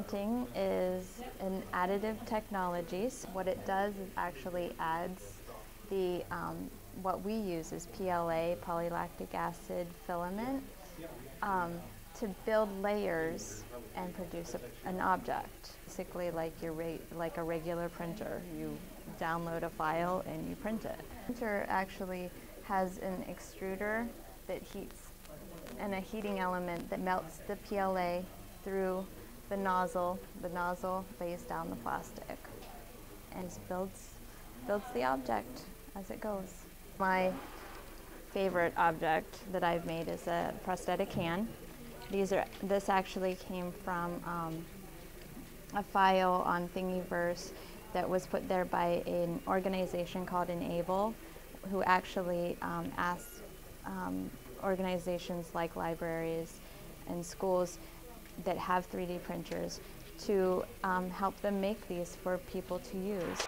printing is an additive technology. So what it does is actually adds the, what we use is PLA, polylactic acid filament, to build layers and produce an object. Basically like like a regular printer. You download a file and you print it. The printer actually has an extruder that heats and a heating element that melts the PLA through the nozzle. The nozzle lays down the plastic and builds the object as it goes. My favorite object that I've made is a prosthetic hand. This actually came from a file on Thingiverse that was put there by an organization called Enable, who actually asked organizations like libraries and schools that have 3D printers to help them make these for people to use.